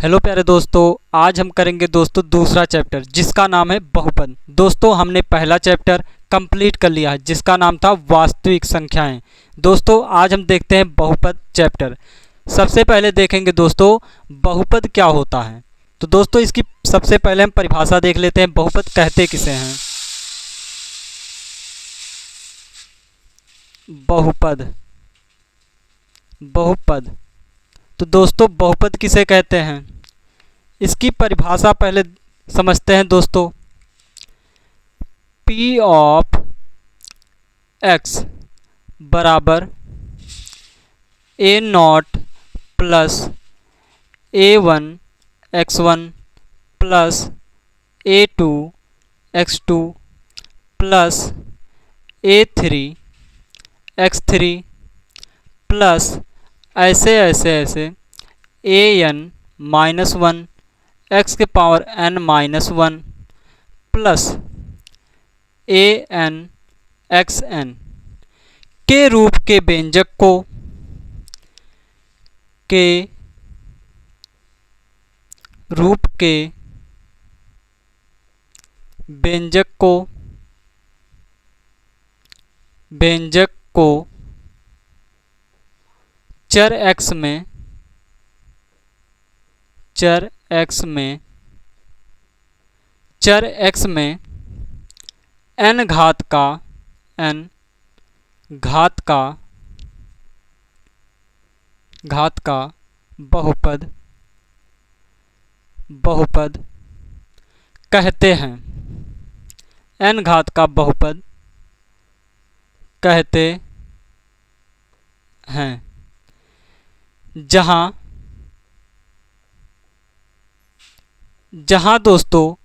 Hello प्यारे दोस्तों, आज हम करेंगे दोस्तों दूसरा चैप्टर जिसका नाम है बहुपद। दोस्तों हमने पहला चैप्टर कंप्लीट कर लिया है जिसका नाम था वास्तविक संख्याएं। दोस्तों आज हम देखते हैं बहुपद चैप्टर। सबसे पहले देखेंगे दोस्तों बहुपद क्या होता है। तो दोस्तों इसकी सबसे पहले हम परिभाषा देख लेते हैं, बहुपद कहते किसे हैं। बहुपद बहुपद तो दोस्तों बहुपद किसे कहते हैं, इसकी परिभाषा पहले समझते हैं दोस्तों। P ऑफ x बराबर a not plus a1 x1 plus a2 x2 plus a3 x3 plus ऐसे an माइनस वन एक्स के power n minus one plus an xn के रूप के व्यंजक को व्यंजक को चर x में n घात का बहुपद कहते हैं। n घात का बहुपद कहते हैं जहाँ दोस्तों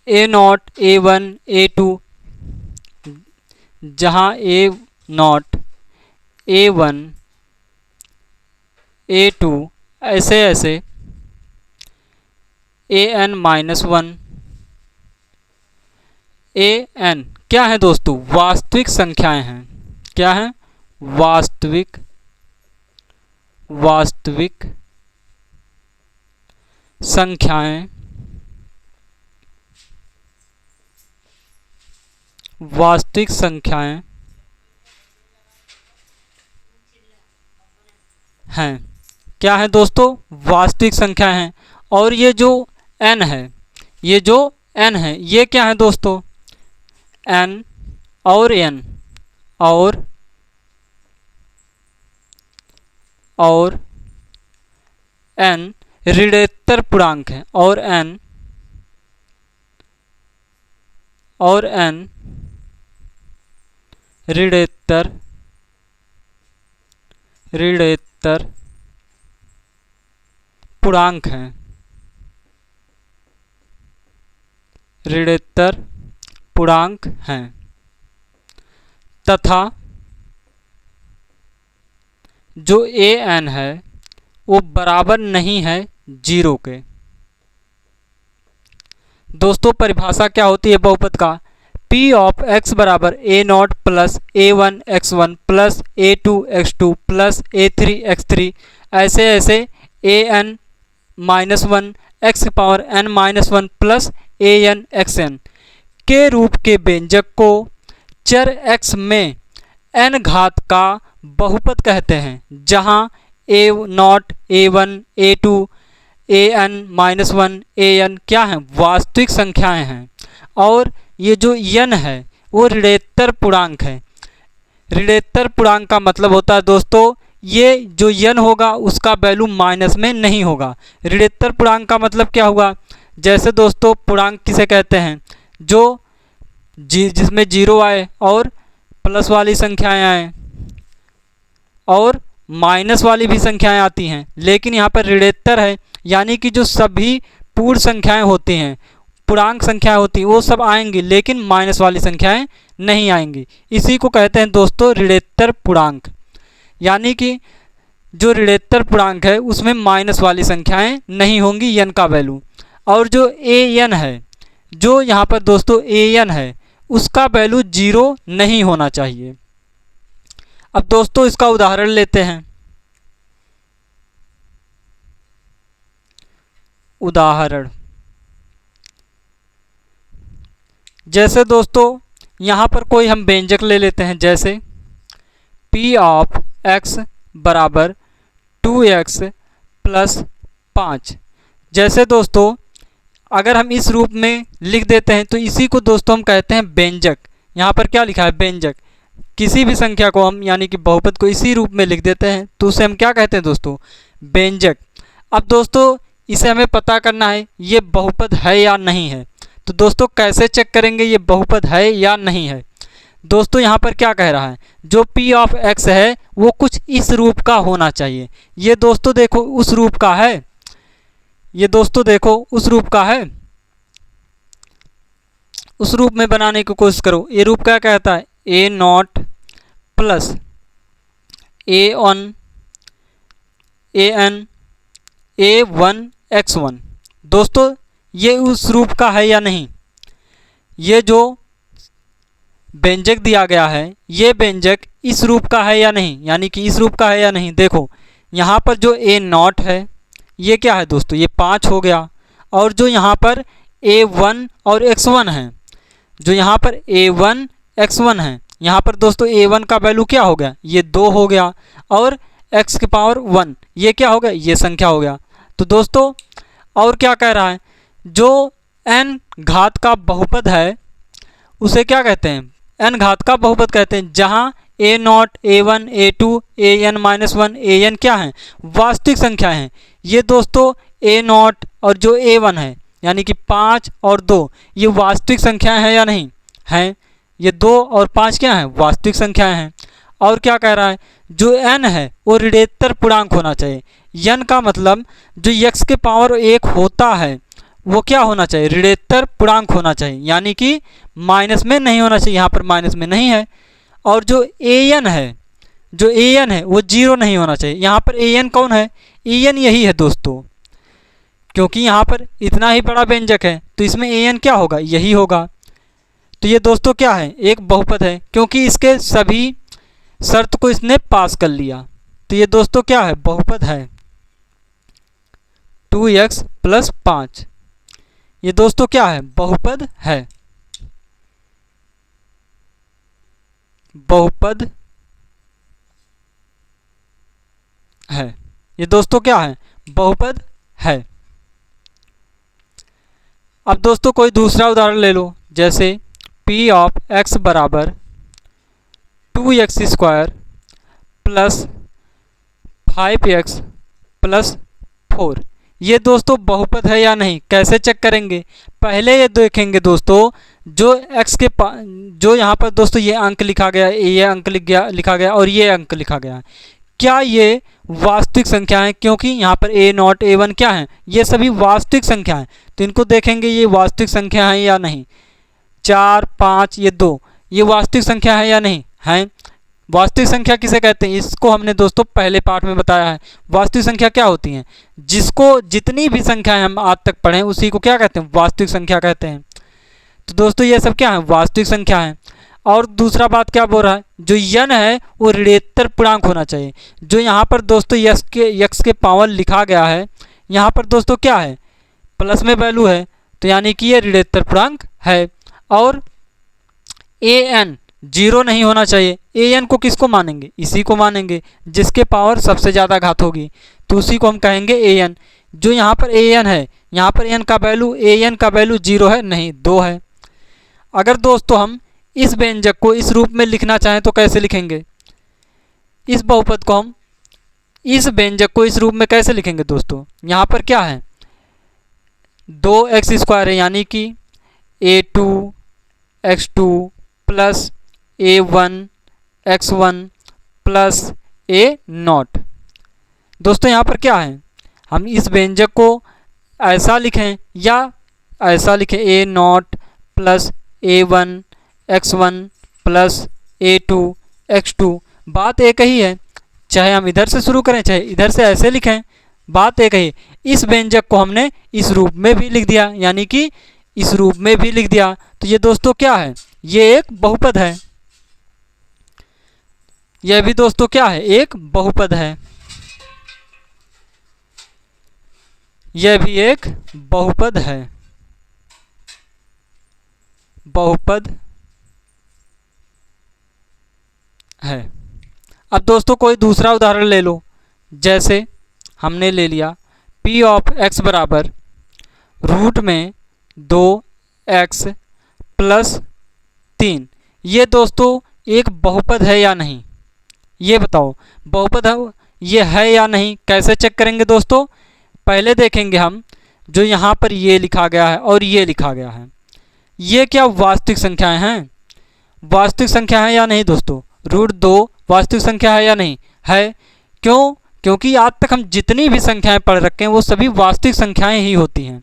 a नॉट a1 a2 जहाँ a नॉट a1 a2 ऐसे an माइनस वन an क्या है दोस्तों, वास्तविक संख्याएं हैं। क्या है, वास्तविक संख्याएं हैं। क्या है दोस्तों, वास्तविक संख्याएं हैं। और ये जो n है ये क्या है दोस्तों, n और n और n ऋणोत्तर पूर्णांक है और n ऋणोत्तर पूर्णांक हैं। ऋणोत्तर पूर्णांक हैं तथा जो an है वो बराबर नहीं है 0 के। दोस्तों परिभाषा क्या होती है बहुपद का, P ऑफ x बराबर a not plus a1 x1 plus a2 x2 plus a3 x3 ऐसे an minus one x power n minus one plus an xn के रूप के व्यंजक को चर x में n घात का बहुपद कहते हैं। जहाँ a not a1 a2 an minus one an क्या है, वास्तविक संख्याएं हैं और ये जो n है वो ऋणोत्तर पूर्णांक है। ऋणोत्तर पूर्णांक का मतलब होता है दोस्तों ये जो n होगा उसका वैल्यू माइनस में नहीं होगा। ऋणोत्तर पूर्णांक का मतलब क्या हुआ, जैसे दोस्तों पूर्णांक किसे कहते हैं, जो जिसमें 0 आए और प्लस वाली संख्याएं आए और माइनस वाली भी संख्याएं आती हैं, लेकिन यहाँ पर ऋणोत्तर है यानी कि जो सभी पूर्ण संख्याएं होती हैं, पूर्णांक संख्याएं होती हैं वो सब आएंगी लेकिन माइनस वाली संख्याएं नहीं आएंगी। इसी को कहते हैं दोस्तों ऋणोत्तर पूर्णांक। यानी कि जो ऋणोत्तर पूर्णांक है उसमें माइनस वाली संख्याएं नहीं होंगी n का वैल्यू। और जो an है, जो यहाँ पर दोस्तों an है उसका वैल्यू 0 नहीं होना चाहिए। अब दोस्तों इसका उदाहरण लेते हैं। उदाहरण, जैसे दोस्तों यहाँ पर कोई हम व्यंजक ले लेते हैं, जैसे p ऑफ x बराबर 2x प्लस 5। जैसे दोस्तों अगर हम इस रूप में लिख देते हैं तो इसी को दोस्तों हम कहते हैं व्यंजक। यहाँ पर क्या लिखा है? व्यंजक। किसी भी संख्या को हम यानी कि बहुपद को इसी रूप में लिख देते हैं तो उसे हम क्या कहते हैं दोस्तों? व्यंजक। अब दोस्तों इसे हमें पता करना है ये बहुपद है या नहीं है। तो दोस्तों कैसे चेक करेंगे ये बहुपद है या नहीं है? दोस्तों यहाँ पर क्या कह रहा है, जो p ऑफ x है वो कुछ इस रूप का होना चाहिए। ये दोस्तों देखो उस रूप का है, ये दोस्तों देखो उस रूप का है। उस रूप में बनाने की कोशिश करो। ये रूप क्या कहता है? a not plus a1 an a1 x1। दोस्तों ये उस रूप का है या नहीं? ये जो व्यंजक दिया गया है ये व्यंजक इस रूप का है या नहीं, यानी कि इस रूप का है या नहीं? देखो यहाँ पर जो a नॉट है ये क्या है दोस्तों? ये 5 हो गया। और जो यहाँ पर a1 और x1 है, जो यहाँ पर a1 x1 है, यहाँ पर दोस्तों a1 का वैल्यू क्या हो गया? ये 2 हो गया। और x की पावर 1 ये क्या हो गया? ये संख्या हो गया। तो दोस्तों और क्या कह रहा है? जो n घात का बहुपद है उसे क्या कहते हैं? n घात का बहुपद कहते हैं, जहाँ a not a1 a2 an-1 an क्या हैं? वास्तविक संख्या हैं। ये दोस्तों a नॉट और जो a1 है यानी कि 5 और 2 ये वास्तविक संख्याएं हैं या नहीं? हैं। ये 2 और 5 क्या हैं? वास्तविक संख्याएं हैं। और क्या कह रहा है? जो n है वो ऋणोत्तर पूर्णांक होना चाहिए। n का मतलब जो x के पावर 1 होता है वो क्या होना चाहिए? ऋणोत्तर पूर्णांक होना चाहिए, यानी कि माइनस में नहीं होना चाहिए। यहाँ पर माइनस में नहीं है। और जो an है, जो an है वो 0 नहीं होना चाहिए। यहाँ पर an कौन है? an यही है दोस्तों, क्योंकि यहाँ पर इतना ही बड़ा व्यंजक है तो इसमें an क्या होगा? यही होगा। तो ये दोस्तों क्या है? एक बहुपद है, क्योंकि इसके सभी शर्त को इसने पास कर लिया। तो ये दोस्तों क्या है? बहुपद है। 2x प्लस 5 ये दोस्तों क्या है? बहुपद है। बहुपद है। ये दोस्तों क्या है? बहुपद है। अब दोस्तों कोई दूसरा उदाहरण ले लो, जैसे p ऑफ x बराबर 2x square plus 5x plus 4। ये दोस्तों बहुपद है या नहीं? कैसे चेक करेंगे? पहले ये देखेंगे दोस्तों जो x के जो यहाँ पर दोस्तों ये अंक लिखा गया, ये अंक लिखा गया और ये अंक लिखा गया है, क्या ये वास्तविक संख्या है? क्योंकि यहाँ पर a नॉट a1 क्या है? ये सभी वास्तविक संख्या हैं। तो इनको देखेंगे ये वास्तविक संख्या है या नहीं। 4 5 ये 2 ये वास्तविक संख्या है या नहीं? हैं। वास्तविक संख्या किसे कहते हैं? इसको हमने दोस्तों पहले पाठ में बताया है। वास्तविक संख्या क्या होती हैं? जिसको जितनी भी संख्याएं हम आज तक पढ़े उसी को क्या कहते हैं? वास्तविक संख्या कहते हैं। तो दोस्तों ये सब क्या है? वास्तविक संख्या है। और दूसरा बात क्या बोल रहा है? जो n है वो ऋणोत्तर पूर्णांक होना चाहिए। जो यहाँ पर दोस्तों x के पावर लिखा गया है यहाँ पर दोस्तों क्या है? प्लस में वैल्यू है, तो यानी कि ये ऋणोत्तर पूर्णांक है। और an 0 नहीं होना चाहिए। an को किसको मानेंगे? इसी को मानेंगे जिसके पावर सबसे ज़्यादा घात होगी, तो उसी को हम कहेंगे an। जो यहाँ पर an है यहाँ पर an का वैल्यू 0 है नहीं, 2 है। अगर दोस्तों हम इस व्यंजक को इस रूप में लिखना चाहें तो कैसे लिखेंगे? इस बहुपद को हम इस व्यंजक को इस रूप में कैसे लिखेंगे दोस्तों? यहाँ पर क्या है? 2x स्क्वायर है, यानी कि a2 x2 plus a1 x1 plus a not. दोस्तों यहाँ पर क्या है? हम इस व्यंजक को ऐसा लिखें या ऐसा लिखें, a not plus a1 x1 plus a2 x2। बात एक ही है, चाहे हम इधर से शुरू करें चाहे इधर से ऐसे लिखें, बात एक ही। इस व्यंजक को हमने इस रूप में भी लिख दिया, यानी कि इस रूप में भी लिख दिया। तो ये दोस्तों क्या है? ये एक बहुपद है। यह भी दोस्तों क्या है? एक बहुपद है। यह भी एक बहुपद है, बहुपद है। अब दोस्तों कोई दूसरा उदाहरण ले लो। जैसे हमने ले लिया p ऑफ x बराबर रूट में 2x प्लस 3। ये दोस्तों एक बहुपद है या नहीं, ये बताओ। बहुपद है ये है या नहीं, कैसे चेक करेंगे दोस्तों? पहले देखेंगे हम जो यहाँ पर ये लिखा गया है और ये लिखा गया है, ये क्या वास्तविक संख्याएं हैं? वास्तविक संख्या है या नहीं दोस्तों? रूट 2 वास्तविक संख्या है या नहीं है? क्यों? क्योंकि आज तक हम जितनी भी संख्याएं पढ़ रखे हैं वो सभी वास्तविक संख्याएं ही होती हैं।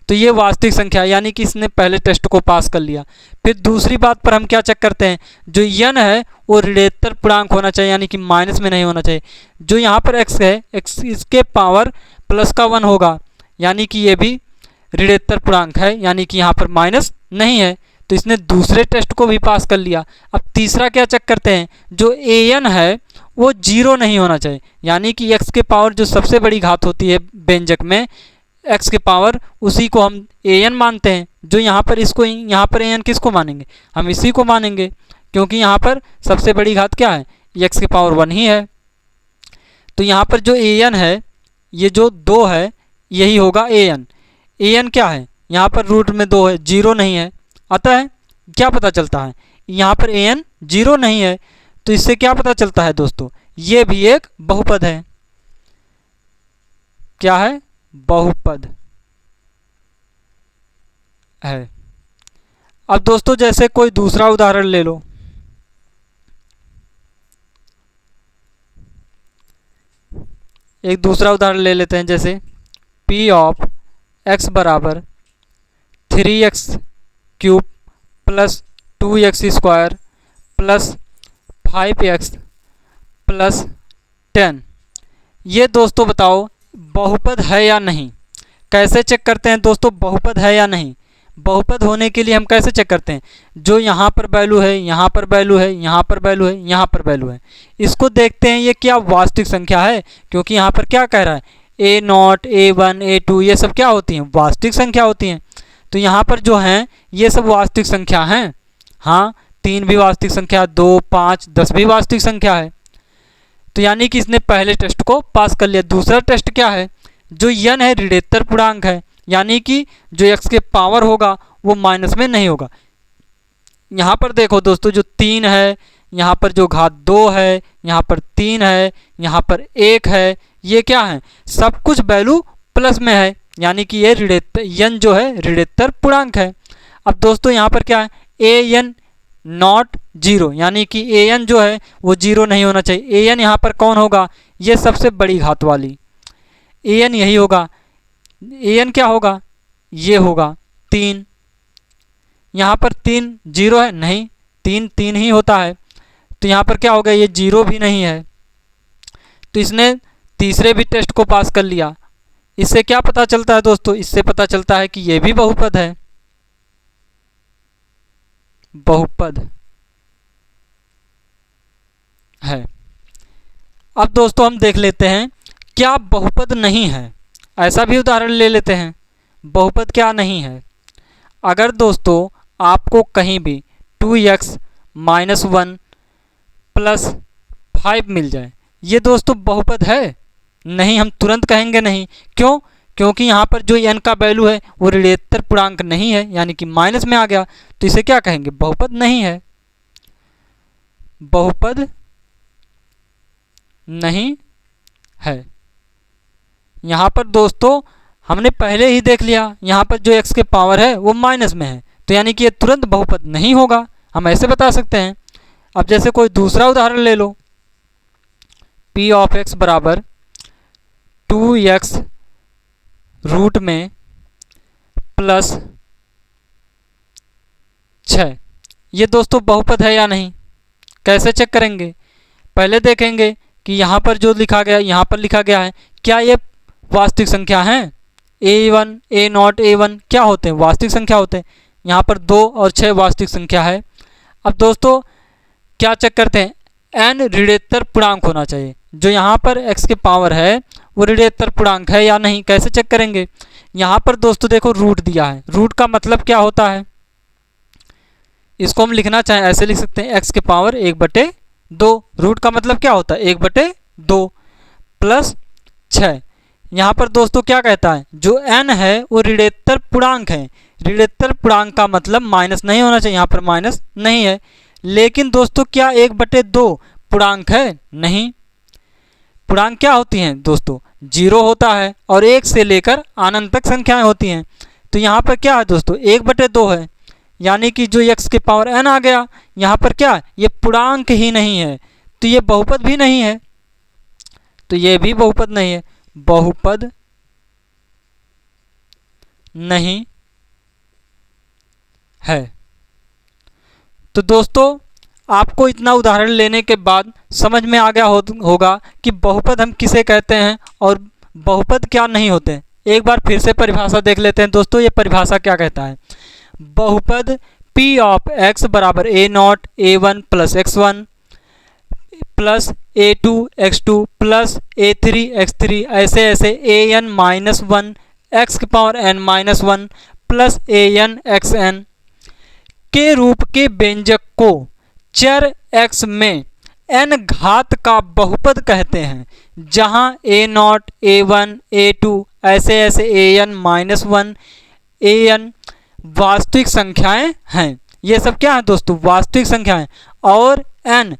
तो ये वास्तविक संख्या यानी कि इसने पहले टेस्ट को पास कर लिया। फिर दूसरी बात पर हम क्या चेक करते हैं, जो n है वो ऋणात्मक पूर्णांक होना चाहिए, यानी कि माइनस में नहीं होना चाहिए। जो यहाँ पर x है, x इसके पावर प्लस का 1 होगा, यानी कि ये भी ऋणात्मक पूर्णांक है, यानी कि यहाँ पर माइनस नहीं है। तो इसने दूसरे टेस्ट को भी पास कर लिया। अब तीसरा क्या चेक करते हैं, जो an है वो 0 नहीं होना चाहिए, यानी कि x के पावर जो सबसे बड़ी घात होती है व्यंजक में, x के पावर उसी को हम an मानते हैं। जो यहाँ पर इसको यहाँ पर an किसको मानेंगे, हम इसी को मानेंगे, क्योंकि यहाँ पर सबसे बड़ी घात क्या है, x के पावर 1 ही है। तो यहाँ पर जो an है, ये जो 2 है यही होगा an। an क्या है, यहाँ पर रूट में 2 है, 0 नहीं है। अतः क्या पता चलता है, यहाँ पर an 0 नहीं है। तो इससे क्या पता चलता है दोस्तों, ये भी एक बहुपद है। क्या है, बहुपद है। अब दोस्तों जैसे कोई दूसरा उदाहरण ले लो। एक दूसरा उदाहरण ले लेते हैं, जैसे p ऑफ x बराबर 3x cube plus 2x square plus 5x plus 10। ये दोस्तों बताओ बहुपद है या नहीं। कैसे चेक करते हैं दोस्तों बहुपद है या नहीं? बहुपद होने के लिए हम कैसे चेक करते हैं, जो यहाँ पर वैल्यू है, यहाँ पर वैल्यू है, यहाँ पर वैल्यू है, यहाँ पर वैल्यू है, इसको देखते हैं ये क्या वास्तविक संख्या है। क्योंकि यहाँ पर क्या कह रहा है, a0 a1 a2 ये सब क्या होती हैं, वास्तविक संख्या होती हैं। तो यहाँ पर जो हैं ये सब वास्तविक संख्या हैं। हाँ, 3 भी वास्तविक संख्या, 2 5 10 भी वास्तविक संख्या है। तो यानी कि इसने पहले टेस्ट को पास कर लिया। दूसरा टेस्ट क्या है, जो n है ऋणात्मक पूर्णांक है, यानी कि जो x के पावर होगा वो माइनस में नहीं होगा। यहाँ पर देखो दोस्तों जो 3 है, यहाँ पर जो घात 2 है, यहाँ पर 3 है, यहाँ पर 1 है, ये क्या है, सब कुछ वैल्यू प्लस में है, यानी कि ये n जो है ऋणात्मक पूर्णांक है। अब दोस्तों यहाँ पर क्या है, an नॉट 0, यानी कि an जो है वो 0 नहीं होना चाहिए। an यहाँ पर कौन होगा, ये सबसे बड़ी घात वाली an यही होगा। an क्या होगा, ये होगा 3। यहाँ पर 3 0 है नहीं, 3 3 ही होता है। तो यहाँ पर क्या हो गया, ये 0 भी नहीं है। तो इसने तीसरे भी टेस्ट को पास कर लिया। इससे क्या पता चलता है दोस्तों, इससे पता चलता है कि ये भी बहुपद है, बहुपद है। अब दोस्तों हम देख लेते हैं क्या बहुपद नहीं है। ऐसा भी उदाहरण ले लेते हैं, बहुपद क्या नहीं है। अगर दोस्तों आपको कहीं भी 2x माइनस 1 प्लस 5 मिल जाए, ये दोस्तों बहुपद है नहीं, हम तुरंत कहेंगे नहीं। क्यों? क्योंकि यहाँ पर जो n का वैल्यू है वो ऋणात्मक पूर्णांक नहीं है, यानी कि माइनस में आ गया। तो इसे क्या कहेंगे, बहुपद नहीं है, बहुपद नहीं है। यहाँ पर दोस्तों हमने पहले ही देख लिया, यहाँ पर जो x के पावर है वो माइनस में है, तो यानी कि ये तुरंत बहुपद नहीं होगा, हम ऐसे बता सकते हैं। अब जैसे कोई दूसरा उदाहरण ले लो, p ऑफ x बराबर 2x रूट में प्लस 6। ये दोस्तों बहुपद है या नहीं, कैसे चेक करेंगे? पहले देखेंगे कि यहाँ पर जो लिखा गया, यहाँ पर लिखा गया है, क्या ये वास्तविक संख्या हैं? a1 a0 a1 क्या होते हैं, वास्तविक संख्या होते हैं। यहाँ पर 2 और 6 वास्तविक संख्या है। अब दोस्तों क्या चेक करते हैं, n ऋणात्मक पूर्णांक होना चाहिए। जो यहाँ पर x के पावर है वो ऋणोत्तर पूर्णांक है या नहीं। कैसे चेक करेंगे? यहाँ पर दोस्तों देखो रूट दिया है। रूट का मतलब क्या होता है? इसको हम लिखना चाहें ऐसे लिख सकते हैं, x की पावर 1/2। रूट का मतलब क्या होता है? 1/2 प्लस 6। यहाँ पर दोस्तों क्या कहता है? जो n है वो ऋणोत्तर पूर्णांक है। ऋणोत्तर पूर्णांक का मतलब माइनस नहीं होना चाहिए, यहाँ पर माइनस नहीं है। लेकिन दोस्तों क्या 1/2 पूर्णांक है? नहीं। पूर्णांक क्या होती हैं दोस्तों? 0 होता है और 1 से लेकर अनंत तक संख्याएं होती हैं। तो यहाँ पर क्या है दोस्तों? 1/2 है, यानी कि जो x की पावर n आ गया, यहाँ पर क्या है? ये पूर्णांक ही नहीं है, तो ये बहुपद भी नहीं है, तो ये भी बहुपद नहीं है, बहुपद नहीं है। तो दोस्तों आपको इतना उदाहरण लेने के बाद समझ में आ गया होगा कि बहुपद हम किसे कहते हैं और बहुपद क्या नहीं होते हैं। एक बार फिर से परिभाषा देख लेते हैं दोस्तों। ये परिभाषा क्या कहता है? बहुपद P ऑफ x बराबर a0 a1 plus x1 plus a2 x2 plus a3 x3 ऐसे ऐसे an माइनस 1 x की power n minus 1 plus an xn के रूप के व्यंजक को चर x में n घात का बहुपद कहते हैं, जहां a0 a1 a2 ऐसे ऐसे an माइनस 1 an वास्तविक संख्याएं हैं। ये सब क्या है दोस्तों? वास्तविक संख्याएं। और n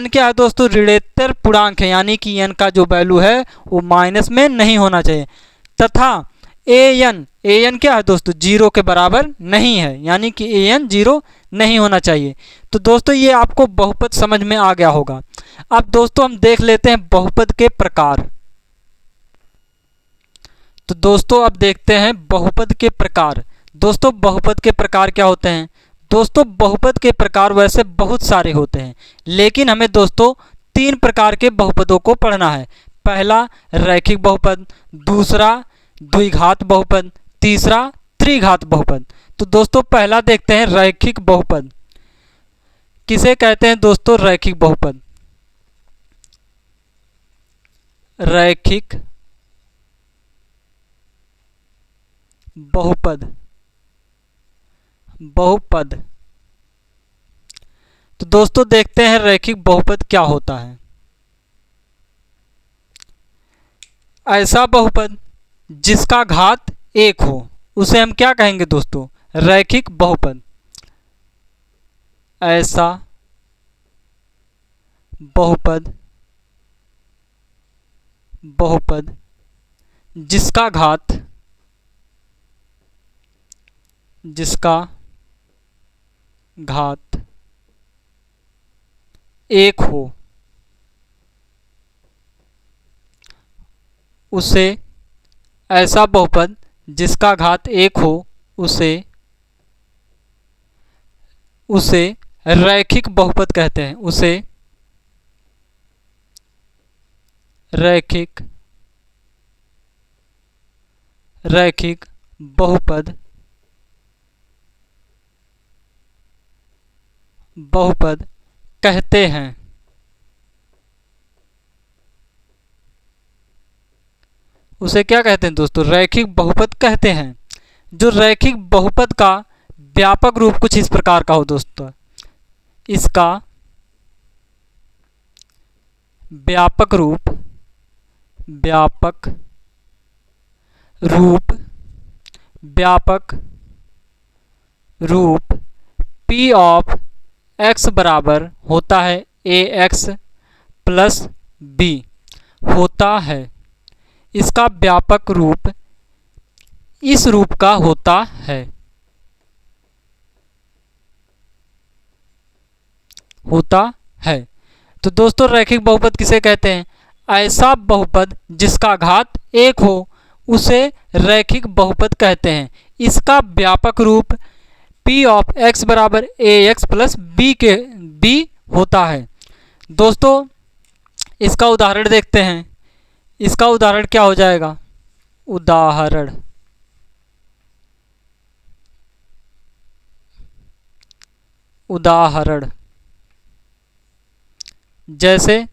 क्या है दोस्तों? ऋणोत्तर पूर्णांक है, यानी कि n का जो वैल्यू है वो माइनस में नहीं होना चाहिए। तथा an क्या है दोस्तों? 0 के बराबर नहीं है, यानी कि an 0 नहीं होना चाहिए। तो दोस्तों ये आपको बहुपद समझ में आ गया होगा। अब दोस्तों हम देख लेते हैं बहुपद के प्रकार। तो दोस्तों अब देखते हैं बहुपद के प्रकार। दोस्तों बहुपद के प्रकार क्या होते हैं? दोस्तों बहुपद के प्रकार वैसे बहुत सारे होते हैं, लेकिन हमें दोस्तों 3 प्रकार के बहुपदों को पढ़ना है। पहला रैखिक बहुपद, दूसरा द्विघात बहुपद, तीसरा त्रिघात बहुपद। तो दोस्तों पहला देखते हैं रैखिक बहुपद। किसे कहते हैं दोस्तों? रैखिक बहुपद। रैखिक बहुपद तो दोस्तों देखते हैं रैखिक बहुपद क्या होता है। ऐसा बहुपद जिसका घात 1 हो उसे हम क्या कहेंगे दोस्तों? रैखिक बहुपद। ऐसा बहुपद जिसका घात 1 हो उसे, ऐसा बहुपद जिसका घात 1 हो उसे रैखिक बहुपद कहते हैं। उसे रैखिक बहुपद कहते हैं। उसे क्या कहते हैं दोस्तों? रैखिक बहुपद कहते हैं। जो रैखिक बहुपद का व्यापक रूप कुछ इस प्रकार का हो दोस्तों। इसका व्यापक रूप P ऑफ x बराबर होता है ax प्लस b होता है। इसका व्यापक रूप इस रूप का होता है। तो दोस्तों रैखिक बहुपद किसे कहते हैं? ऐसा बहुपद जिसका घात 1 हो उसे रैखिक बहुपद कहते हैं। इसका व्यापक रूप P ऑफ x बराबर ax प्लस b होता है। दोस्तों इसका उदाहरण देखते हैं। इसका उदाहरण क्या हो जाएगा? उदाहरण जैसे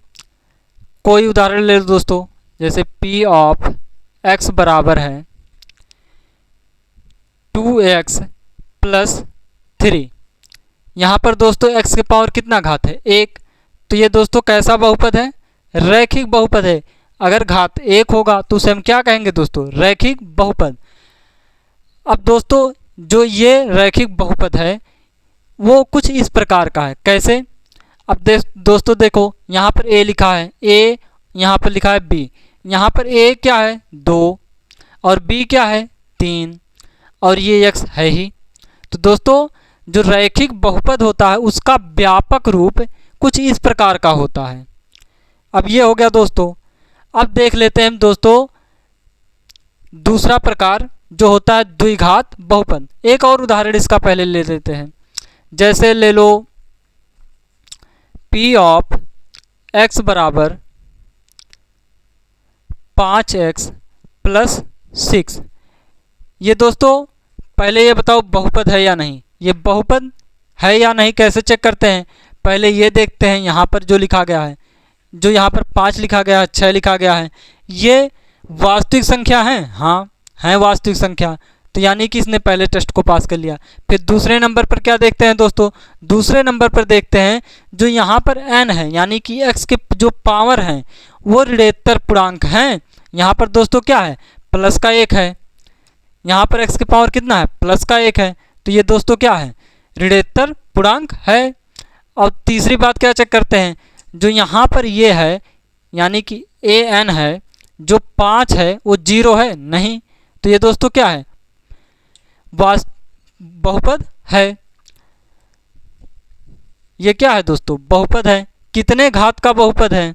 कोई उदाहरण ले लो दोस्तों, जैसे p ऑफ x बराबर है 2x प्लस 3। यहाँ पर दोस्तों x के पावर कितना घात है 1, तो ये दोस्तों कैसा बहुपद है, रैखिक बहुपद है। अगर घात 1 होगा तो उसे हम क्या कहेंगे दोस्तों, रैखिक बहुपद। अब दोस्तों जो ये रैखिक बहुपद है वो कुछ इस प्रकार का है, कैसे। अब दोस्तों देखो यहाँ पर a लिखा है a, यहाँ पर लिखा है b। यहाँ पर a क्या है 2 और b क्या है 3 और ये x है ही। तो दोस्तों जो रैखिक बहुपद होता है उसका व्यापक रूप कुछ इस प्रकार का होता है। अब ये हो गया दोस्तों। अब देख लेते हैं दोस्तों दूसरा प्रकार जो होता है द्विघात बहुपद। एक और उदाहरण इसका पहले ले लेते हैं। जैसे ले लो p ऑफ x बराबर 5x प्लस 6। ये दोस्तों पहले ये बताओ बहुपद है या नहीं, ये बहुपद है या नहीं कैसे चेक करते हैं, पहले ये देखते हैं यहाँ पर जो लिखा गया है, जो यहाँ पर 5 लिखा गया है 6 लिखा गया है, ये वास्तविक संख्या है, हाँ है वास्तविक संख्या, तो यानी कि इसने पहले टेस्ट को पास कर लिया। फिर दूसरे नंबर पर क्या देखते हैं दोस्तों, दूसरे नंबर पर देखते हैं जो यहाँ पर n है यानी कि x के जो पावर हैं वो ऋणोत्तर पूर्णांक हैं। यहाँ पर दोस्तों क्या है प्लस का 1 है, यहाँ पर x के पावर कितना है प्लस का 1 है, तो ये दोस्तों क्या है ऋणोत्तर पूर्णांक है। और तीसरी बात क्या चेक करते हैं, जो यहाँ पर ये है यानी कि an है, जो 5 है वो 0 है नहीं, तो ये दोस्तों क्या है बहुपद है। ये क्या है दोस्तों बहुपद है। कितने घात का बहुपद है,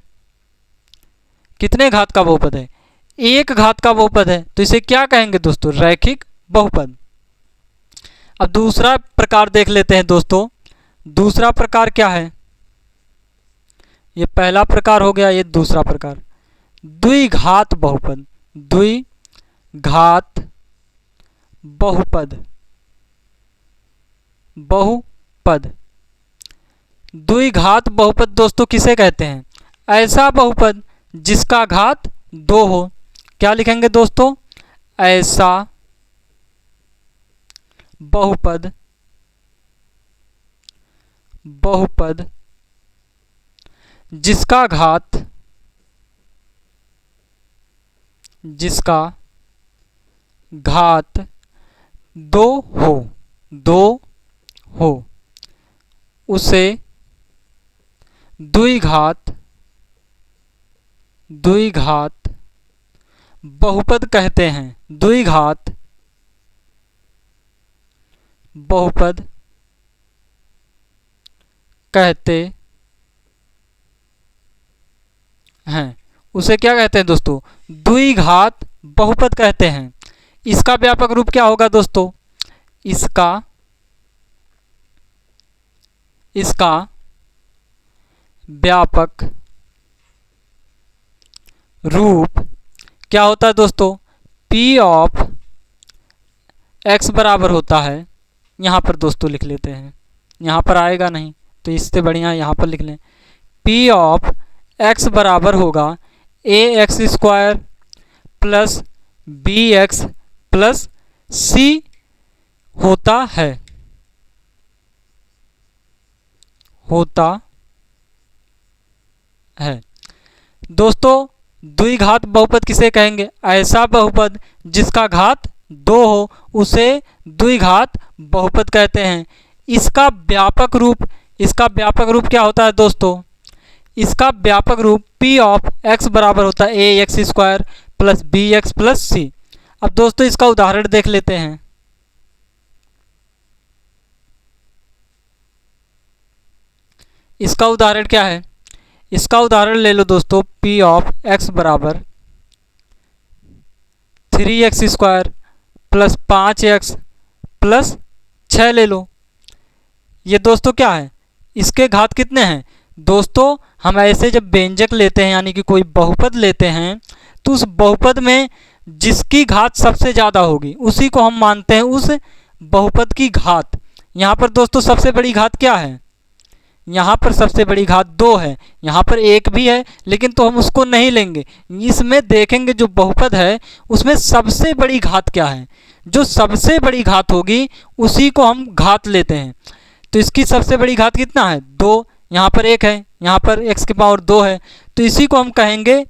कितने घात का बहुपद है, 1 घात का बहुपद है, तो इसे क्या कहेंगे दोस्तों रैखिक बहुपद। अब दूसरा प्रकार देख लेते हैं दोस्तों। दूसरा प्रकार क्या है, ये पहला प्रकार हो गया, ये दूसरा प्रकार द्विघात बहुपद। द्विघात बहुपद, बहुपद द्विघात बहुपद दोस्तों किसे कहते हैं, ऐसा बहुपद जिसका घात 2 हो। क्या लिखेंगे दोस्तों, ऐसा बहुपद, बहुपद जिसका घात, जिसका घात 2 हो, 2 हो, उसे द्विघात, द्विघात बहुपद कहते हैं। द्विघात बहुपद कहते हैं, उसे क्या कहते हैं दोस्तों द्विघात बहुपद कहते हैं। इसका व्यापक रूप क्या होगा दोस्तों, इसका व्यापक रूप क्या होता है दोस्तों, p ऑफ x बराबर होता है, यहाँ पर दोस्तों लिख लेते हैं, यहाँ पर आएगा नहीं तो इससे बढ़िया यहाँ पर लिख लें, p ऑफ x बराबर होगा ax square plus bx plus c होता है, होता है। दोस्तों द्विघात बहुपद किसे कहेंगे, ऐसा बहुपद जिसका घात 2 हो उसे द्विघात बहुपद कहते हैं। इसका व्यापक रूप, इसका व्यापक रूप क्या होता है दोस्तों, इसका व्यापक रूप p ऑफ x बराबर होता है ax square plus bx plus c। अब दोस्तों इसका उदाहरण देख लेते हैं। इसका उदाहरण क्या है, इसका उदाहरण ले लो दोस्तों p ऑफ x बराबर 3x square plus 5x plus 6 ले लो। ये दोस्तों क्या है, इसके घात कितने हैं दोस्तों, हम ऐसे जब व्यंजक लेते हैं यानी कि कोई बहुपद लेते हैं तो उस बहुपद में जिसकी घात सबसे ज़्यादा होगी उसी को हम मानते हैं उस बहुपद की घात। यहाँ पर दोस्तों सबसे बड़ी घात क्या है, यहाँ पर सबसे बड़ी घात 2 है, यहाँ पर 1 भी है, लेकिन तो हम उसको नहीं लेंगे। इसमें देखेंगे जो बहुपद है उसमें सबसे बड़ी घात क्या है, जो सबसे बड़ी घात होगी उसी को हम घात लेते हैं। तो इसकी सबसे बड़ी घात कितना है, 2। यहाँ पर 1 है, यहाँ पर x की पावर 2 है, तो इसी को हम कहेंगे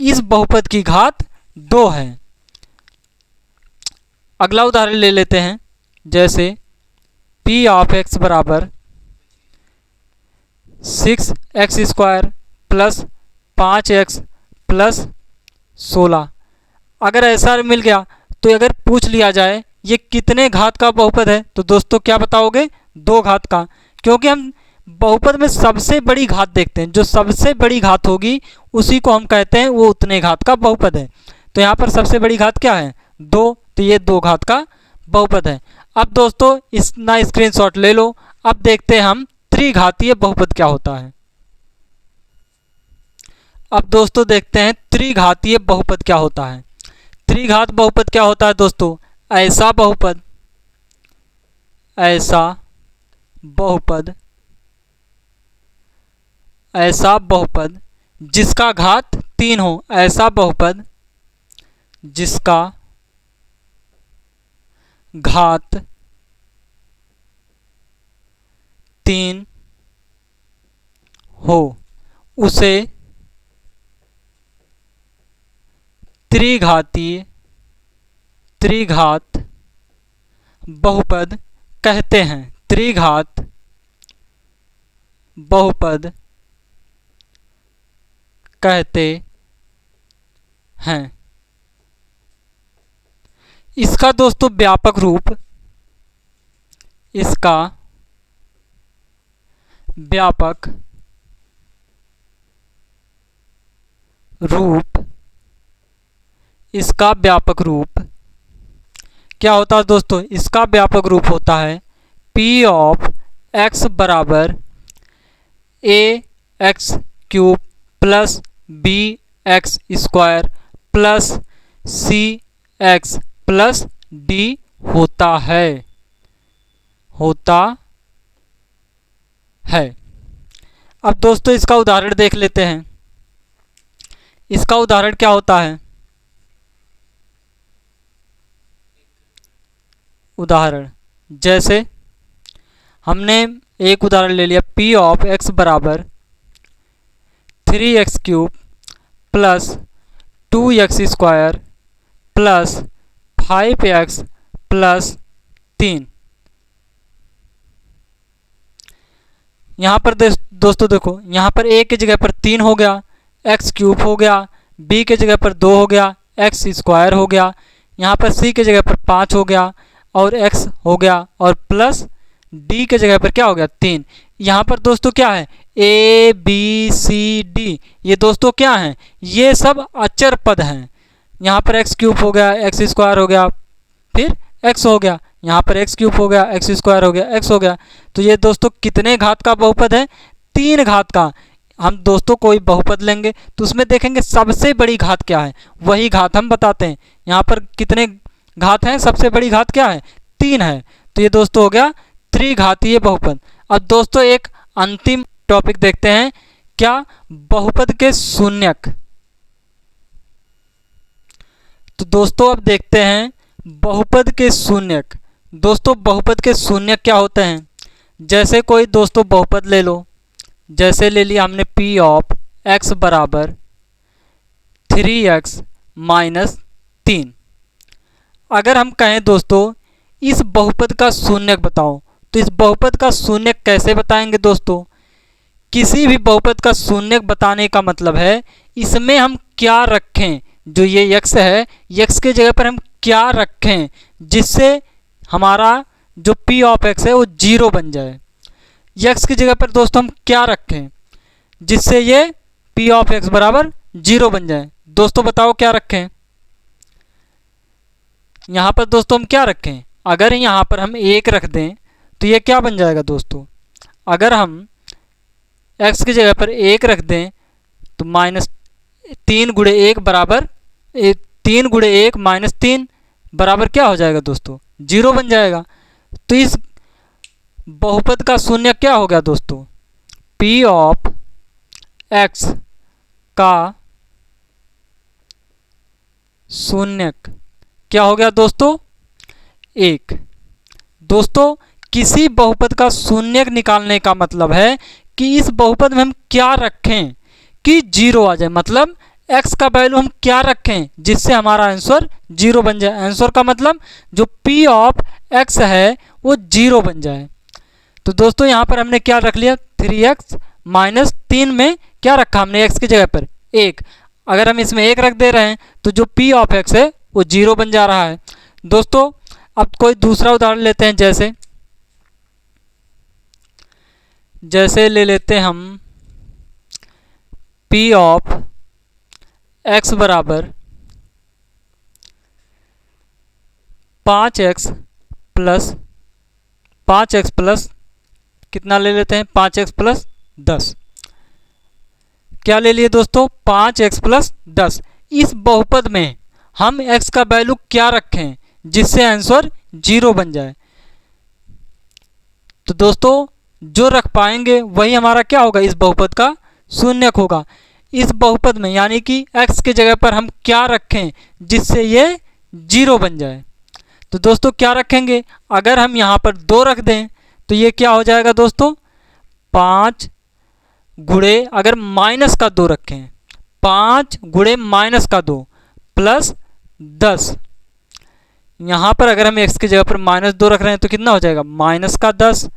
इस बहुपद की घात 2 है। अगला उदाहरण ले लेते हैं, जैसे p ऑफ x बराबर 6x² प्लस 5x प्लस 16। अगर ऐसा मिल गया तो अगर पूछ लिया जाए ये कितने घात का बहुपद है, तो दोस्तों क्या बताओगे, 2 घात का, क्योंकि हम बहुपद में सबसे बड़ी घात देखते हैं। जो सबसे बड़ी घात होगी उसी को हम कहते हैं वो उतने घात का बहुपद है। तो यहाँ पर सबसे बड़ी घात क्या है, 2, तो ये 2 घात का बहुपद है। अब दोस्तों इसका स्क्रीनशॉट ले लो। अब देखते हैं हम त्रिघातीय बहुपद क्या होता है। अब दोस्तों देखते हैं त्रिघातीय बहुपद क्या होता है। त्रिघात बहुपद क्या होता है दोस्तों, ऐसा बहुपद जिसका घात 3 हो, ऐसा बहुपद जिसका घात 3 हो उसे त्रिघात बहुपद कहते हैं। त्रिघात बहुपद कहते हैं। इसका दोस्तों व्यापक रूप, इसका व्यापक रूप क्या होता है दोस्तों, इसका व्यापक रूप होता है p ऑफ x बराबर ax³ plus bx² plus cx plus d होता है। अब दोस्तों इसका उदाहरण देख लेते हैं। इसका उदाहरण क्या होता है, उदाहरण जैसे हमने एक उदाहरण ले लिया, p ऑफ x बराबर 3x³ plus 2x² plus 5x plus 3। यहाँ पर दोस्तों देखो, यहाँ पर a की जगह पर 3 हो गया, x³ हो गया, b की जगह पर 2 हो गया, x² हो गया, यहाँ पर c की जगह पर 5 हो गया और x हो गया, और प्लस d की जगह पर क्या हो गया, 3। यहाँ पर दोस्तों क्या है, a b c d, ये दोस्तों क्या हैं, ये सब अचर पद हैं। यहाँ पर x³ हो गया, x² हो गया, फिर x हो गया, यहाँ पर x³ हो गया, x² हो गया, x हो गया। तो ये दोस्तों कितने घात का बहुपद है, 3 घात का। हम दोस्तों कोई बहुपद लेंगे तो उसमें देखेंगे सबसे बड़ी घात क्या है, वही घात हम बताते हैं। यहाँ पर कितने घात हैं, सबसे बड़ी घात क्या है, 3 है। तो ये दोस्तों हो गया त्रिघातीय बहुपद। अब दोस्तों एक अंतिम टॉपिक देखते हैं, क्या, बहुपद के शून्यक। तो दोस्तों अब देखते हैं बहुपद के शून्यक। दोस्तों बहुपद के शून्यक क्या होते हैं, जैसे कोई दोस्तों बहुपद ले लो, जैसे ले लिया हमने p ऑफ x बराबर 3x माइनस 3। अगर हम कहें दोस्तों इस बहुपद का शून्यक बताओ, तो इस बहुपद का शून्यक कैसे बताएंगे दोस्तों, किसी भी बहुपद का शून्यक बताने का मतलब है इसमें हम क्या रखें, जो ये x है, x के जगह पर हम क्या रखें जिससे हमारा जो p ऑफ x है वो 0 बन जाए। x की जगह पर दोस्तों हम क्या रखें जिससे ये p ऑफ x बराबर 0 बन जाए। दोस्तों बताओ क्या रखें। यहाँ पर दोस्तों हम क्या रखें, अगर यहाँ पर हम 1 रख दें तो ये क्या बन जाएगा दोस्तों, अगर हम x की जगह पर 1 रख दें तो माइनस 3 गुणे 1 बराबर 3 गुणे 1 माइनस 3 बराबर क्या हो जाएगा दोस्तों, 0 बन जाएगा। तो इस बहुपद का शून्यक क्या हो गया दोस्तों, पी ऑफ एक्स का शून्यक क्या हो गया दोस्तों? 1। दोस्तों किसी बहुपद का शून्यक निकालने का मतलब है कि इस बहुपद में हम क्या रखें कि 0 आ जाए, मतलब x का वैल्यू हम क्या रखें जिससे हमारा आंसर 0 बन जाए। आंसर का मतलब जो p ऑफ x है वो 0 बन जाए। तो दोस्तों यहाँ पर हमने क्या रख लिया, 3x माइनस 3 में क्या रखा हमने x की जगह पर 1। अगर हम इसमें 1 रख दे रहे हैं तो जो p ऑफ x है वो 0 बन जा रहा है। दोस्तों अब कोई दूसरा उदाहरण लेते हैं, जैसे ले लेते हैं हम p ऑफ x बराबर 5x प्लस कितना ले लेते हैं, 5x प्लस 10। क्या ले लिए दोस्तों, 5x प्लस 10। इस बहुपद में हम x का वैल्यू क्या रखें जिससे आंसर 0 बन जाए। तो दोस्तों जो रख पाएंगे वही हमारा क्या होगा, इस बहुपद का शून्यक होगा। इस बहुपद में यानी कि x की जगह पर हम क्या रखें जिससे ये 0 बन जाए। तो दोस्तों क्या रखेंगे, अगर हम यहाँ पर 2 रख दें तो ये क्या हो जाएगा दोस्तों, 5 गुणे अगर माइनस का 2 रखें, 5 गुणे माइनस का 2 प्लस 10। यहाँ पर अगर हम x की जगह पर -2 रख रहे हैं तो कितना हो जाएगा, माइनस का 10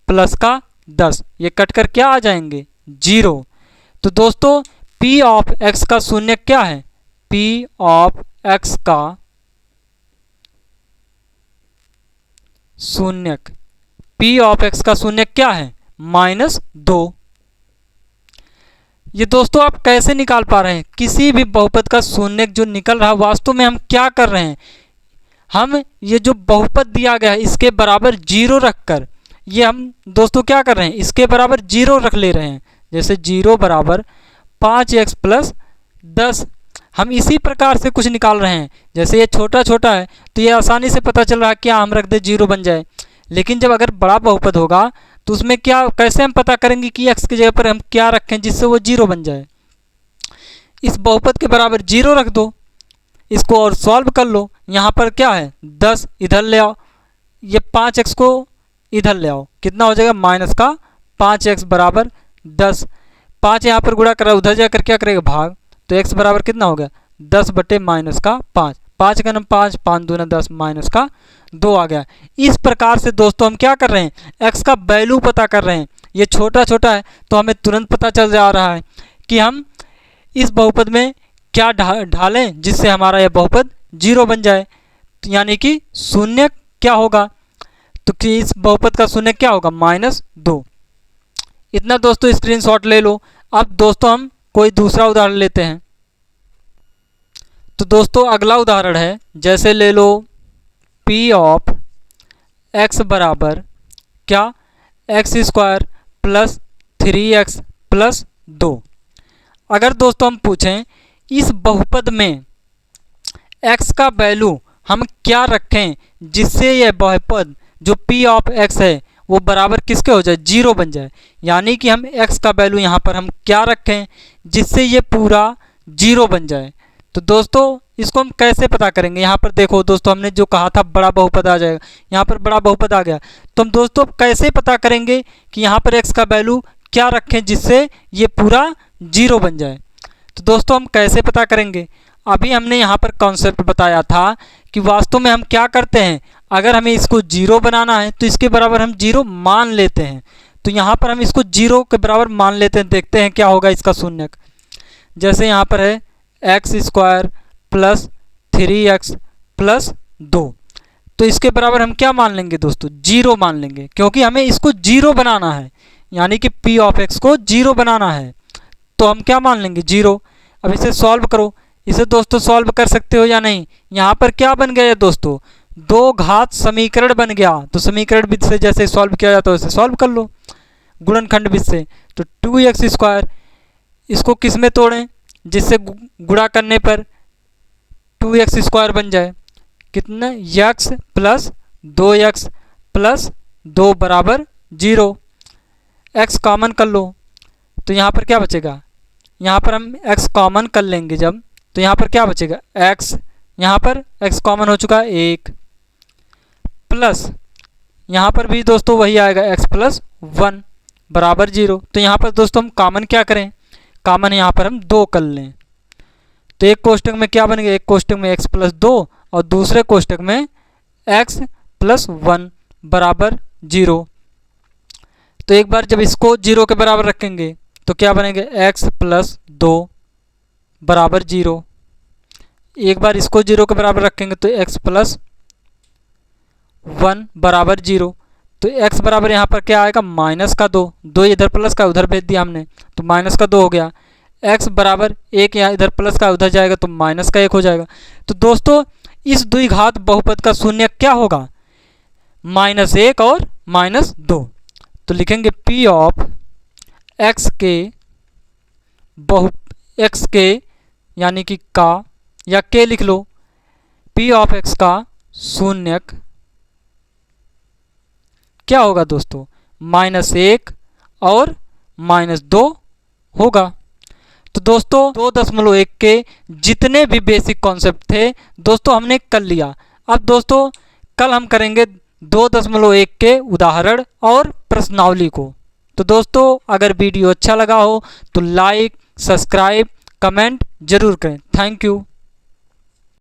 प्लस का 10, ये कट कर क्या आ जाएंगे, 0। तो दोस्तों p ऑफ x का शून्यक क्या है, p ऑफ x का शून्यक, p ऑफ x का शून्यक क्या है, -2। ये दोस्तों आप कैसे निकाल पा रहे हैं, किसी भी बहुपद का शून्यक जो निकल रहा है वास्तव में हम क्या कर रहे हैं, हम ये जो बहुपद दिया गया है इसके बराबर 0 रखकर ये हम दोस्तों क्या कर रहे हैं, इसके बराबर 0 रख ले रहे हैं। जैसे 0 बराबर 5x प्लस 10, हम इसी प्रकार से कुछ निकाल रहे हैं। जैसे ये छोटा छोटा है तो ये आसानी से पता चल रहा है क्या हम रख दे 0 बन जाए, लेकिन जब अगर बड़ा बहुपद होगा तो उसमें क्या, कैसे हम पता करेंगे कि x की जगह पर हम क्या रखें जिससे वो 0 बन जाए। इस बहुपद के बराबर 0 रख दो, इसको और सॉल्व कर लो। यहाँ पर क्या है, 10 इधर ले आओ, ये 5x को इधर ले आओ, कितना हो जाएगा, माइनस का 5x बराबर 10। 5 यहाँ पर गुणा कर रहा है, उधर जाकर क्या करेगा, भाग, तो x बराबर कितना हो गया, 10 बटे माइनस का 5, 5 का नम 5, 5 दूना 10, माइनस का 2 आ गया। इस प्रकार से दोस्तों हम क्या कर रहे हैं, x का वैल्यू पता कर रहे हैं। ये छोटा छोटा है तो हमें तुरंत पता चल जा रहा है कि हम इस बहुपद में क्या ढालें जिससे हमारा यह बहुपद 0 बन जाए, यानी कि शून्य क्या होगा, तो कि इस बहुपद का शून्य क्या होगा, -2। इतना दोस्तों स्क्रीनशॉट ले लो। अब दोस्तों हम कोई दूसरा उदाहरण लेते हैं। तो दोस्तों अगला उदाहरण है, जैसे ले लो p ऑफ x बराबर क्या, x² प्लस 3x प्लस 2। अगर दोस्तों हम पूछें इस बहुपद में x का वैल्यू हम क्या रखें जिससे यह बहुपद जो p ऑफ x है वो बराबर किसके हो जाए, 0 बन जाए, यानी कि हम x का वैल्यू यहाँ पर हम क्या रखें जिससे ये पूरा 0 बन जाए। तो दोस्तों इसको हम कैसे पता करेंगे, यहाँ पर देखो दोस्तों हमने जो कहा था बड़ा बहुपद आ जाएगा, यहाँ पर बड़ा बहुपद आ गया, तो हम दोस्तों कैसे पता करेंगे कि यहाँ पर x का वैल्यू क्या रखें जिससे ये पूरा 0 बन जाए। तो दोस्तों हम कैसे पता करेंगे, अभी हमने यहाँ पर कॉन्सेप्ट बताया था कि वास्तव में हम क्या करते हैं, अगर हमें इसको 0 बनाना है तो इसके बराबर हम 0 मान लेते हैं। तो यहाँ पर हम इसको 0 के बराबर मान लेते हैं, देखते हैं क्या होगा इसका शून्यक। जैसे यहाँ पर है x² प्लस 3x प्लस 2, तो इसके बराबर हम क्या मान लेंगे दोस्तों, 0 मान लेंगे, क्योंकि हमें इसको 0 बनाना है, यानी कि p ऑफ x को 0 बनाना है, तो हम क्या मान लेंगे, 0। अब इसे सॉल्व करो, इसे दोस्तों सॉल्व कर सकते हो या नहीं। यहाँ पर क्या बन गया दोस्तों, 2 घात समीकरण बन गया, तो समीकरण विधि से जैसे सॉल्व किया जाता है वैसे सॉल्व कर लो गुणनखंड विधि से। तो 2x², इसको किस में तोड़ें जिससे गुणा करने पर 2x² बन जाए, कितना, x प्लस 2x प्लस 2 बराबर 0। x कॉमन कर लो, तो यहाँ पर क्या बचेगा, यहाँ पर हम x कॉमन कर लेंगे जब, तो यहाँ पर क्या बचेगा x, यहाँ पर x कॉमन हो चुका है 1, प्लस यहाँ पर भी दोस्तों वही आएगा x प्लस 1 बराबर 0। तो यहाँ पर दोस्तों हम कॉमन क्या करें, कॉमन यहाँ पर हम 2 कर लें। तो एक कोष्टक में क्या बनेगा, एक कोष्टक में x प्लस 2 और दूसरे कोष्टक में x प्लस 1 बराबर 0। तो एक बार जब इसको 0 के बराबर रखेंगे तो क्या बनेगा x प्लस 2 बराबर 0। एक बार इसको 0 के बराबर रखेंगे तो x प्लस 1 बराबर 0। तो x बराबर यहाँ पर क्या आएगा माइनस का 2, 2 इधर प्लस का उधर भेज दिया हमने तो माइनस का 2 हो गया। x बराबर 1 यहाँ इधर प्लस का उधर जाएगा तो माइनस का 1 हो जाएगा। तो दोस्तों इस द्विघात बहुपद का शून्य क्या होगा, -1 और -2। तो लिखेंगे p ऑफ x के यानी कि का या k लिख लो, p ऑफ x का शून्यक क्या होगा दोस्तों, -1 और -2 होगा। तो दोस्तों 2.1 के जितने भी बेसिक कॉन्सेप्ट थे दोस्तों हमने कर लिया। अब दोस्तों कल हम करेंगे 2.1 के उदाहरण और प्रश्नावली को। तो दोस्तों अगर वीडियो अच्छा लगा हो तो लाइक, सब्सक्राइब, कमेंट जरूर करें। Thank you.